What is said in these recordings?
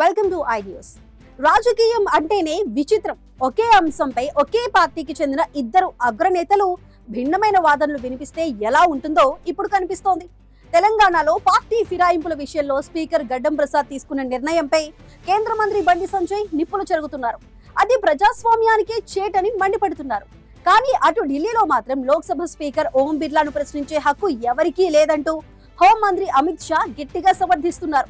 Welcome to I news. రాజకీయం అంటేనే విచిత్రం. ఒకే అంశంపై ఒకే పార్టీకి చెందిన ఇద్దరు అగ్రనేతలు భిన్నమైన వాదనలు వినిపిస్తే ఎలా ఉంటుందో ఇప్పుడు కనిపిస్తోంది. తెలంగాణలో పార్టీ ఫిరాయింపుల విషయంలో స్పీకర్ గడ్డం ప్రసాద్ తీసుకున్న నిర్ణయంపై కేంద్ర మంత్రి బండి సంజయ్ నిప్పులు చెరుగుతున్నారు. అది ప్రజాస్వామ్యానికే చేటని మండిపడుతున్నారు. కానీ అటు ఢిల్లీలో మాత్రం లోక్సభ స్పీకర్ ఓం బిర్లాను ప్రశ్నించే హక్కు ఎవరికీ లేదంటూ హోంమంత్రి అమిత్ షా గట్టిగా సమర్థిస్తున్నారు.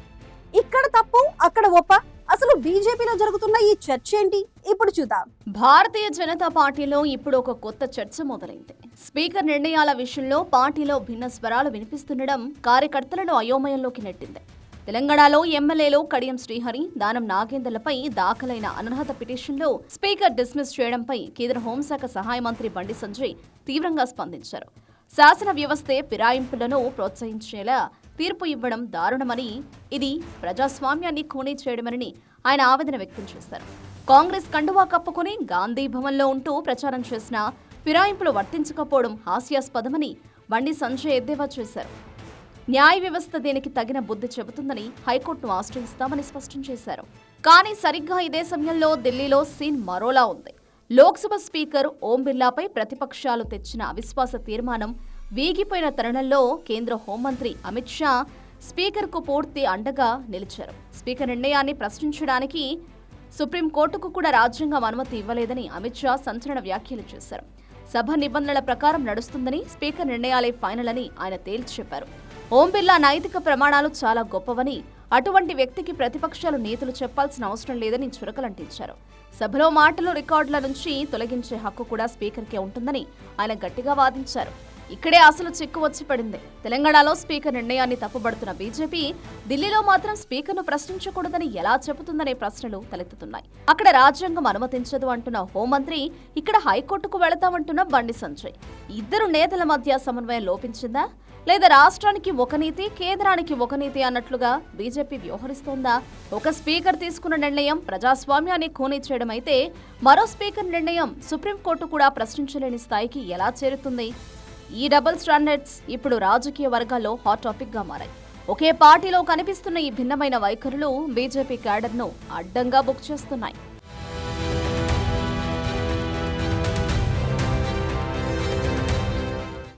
ఇక్కడ తప్పు అక్కడ ఒప్ప, అసలు బీజేపీలో జరుగుతున్న ఈ చర్చ ఏంటి ఇప్పుడు చూద్దాం. భారతీయ జనతా పార్టీలో ఇప్పుడు ఒక కొత్త చర్చ మొదలైంది. స్పీకర్ నిర్ణయాల విషయంలో పార్టీలో భిన్న స్వరాలు వినిపిస్తుండడం కార్యకర్తలను అయోమయంలోకి నెట్టింది. తెలంగాణలో ఎమ్మెల్యేలు కడియం శ్రీహరి, దానం నాగేందర్లపై దాఖలైన అనర్హత పిటిషన్లో స్పీకర్ డిస్మిస్ చేయడంపై కేంద్ర హోంశాఖ సహాయ మంత్రి బండి సంజయ్ తీవ్రంగా స్పందించారు. శాసన వ్యవస్థే ఫిరాయింపులను ప్రోత్సహించేలా తీర్పు ఇవ్వడం దారుణమని, ఇది ప్రజాస్వామ్యాన్ని ఖూనీ చేయడమని ఆయన ఆవేదన వ్యక్తం చేశారు. కాంగ్రెస్ కండువా కప్పుకుని గాంధీ భవన్లో ఉంటూ ప్రచారం చేసిన ఫిరాయింపులు వర్తించకపోవడం హాస్యాస్పదమని బండి సంజయ్ ఎద్దేవా చేశారు. న్యాయ వ్యవస్థ దీనికి తగిన బుద్ధి చెబుతుందని హైకోర్టును ఆశ్రయిస్తామని స్పష్టం చేశారు. కానీ సరిగ్గా ఇదే సమయంలో ఢిల్లీలో సీన్ మరోలా ఉంది. లోక్సభ స్పీకర్ ఓం బిర్లాపై ప్రతిపక్షాలు తెచ్చిన అవిశ్వాస తీర్మానం వీగిపోయిన తరుణంలో కేంద్ర హోంమంత్రి అమిత్ షా స్పీకర్కు పూర్తి అండగా నిలిచారు. స్పీకర్ నిర్ణయాన్ని ప్రశ్నించడానికి సుప్రీంకోర్టుకు కూడా రాజ్యాంగం అనుమతి ఇవ్వలేదని అమిత్ షా సంచలన వ్యాఖ్యలు చేశారు. సభ నిబంధనల ప్రకారం నడుస్తుందని, స్పీకర్ నిర్ణయాలే ఫైనల్ అని ఆయన తేల్చి చెప్పారు. ఓం బిర్లా నైతిక ప్రమాణాలు చాలా గొప్పవని, అటువంటి వ్యక్తికి ప్రతిపక్షాలు నీతులు చెప్పాల్సిన అవసరం లేదని చురకలంటించారు. సభలో మాటలు రికార్డుల నుంచి తొలగించే హక్కు కూడా స్పీకర్కే ఉంటుందని ఆయన గట్టిగా వాదించారు. ఇక్కడే అసలు చిక్కు వచ్చి పడింది. తెలంగాణలో స్పీకర్ నిర్ణయాన్ని తప్పుబడుతున్న బీజేపీ ఢిల్లీలో మాత్రం స్పీకర్ను ప్రశ్నించకూడదని ఎలా చెబుతుందనే ప్రశ్నలు తలెత్తుతున్నాయి. అక్కడ రాజ్యాంగం అనుమతించదు అంటున్న హోంమంత్రి, ఇక్కడ హైకోర్టుకు వెళతామంటున్న బండి సంజయ్. ఇద్దరు నేతల మధ్య సమన్వయం లోపించిందా, లేదా రాష్ట్రానికి ఒక నీతి, కేంద్రానికి ఒక నీతి అన్నట్లుగా బీజేపీ వ్యవహరిస్తోందా? ఒక స్పీకర్ తీసుకున్న నిర్ణయం ప్రజాస్వామ్యాన్ని ఖూనీ చేయడం అయితే, మరో స్పీకర్ నిర్ణయం సుప్రీంకోర్టు కూడా ప్రశ్నించలేని స్థాయికి ఎలా చేరుతుంది? ఈ డబుల్ స్టాండర్డ్స్ ఇప్పుడు రాజకీయ వర్గాల్లో హాట్ టాపిక్ గా మారాయి. ఒకే పార్టీలో కనిపిస్తున్న ఈ భిన్నమైన వైఖరులు బీజేపీ క్యాడర్ను అడ్డంగా బుక్ చేస్తున్నాయి.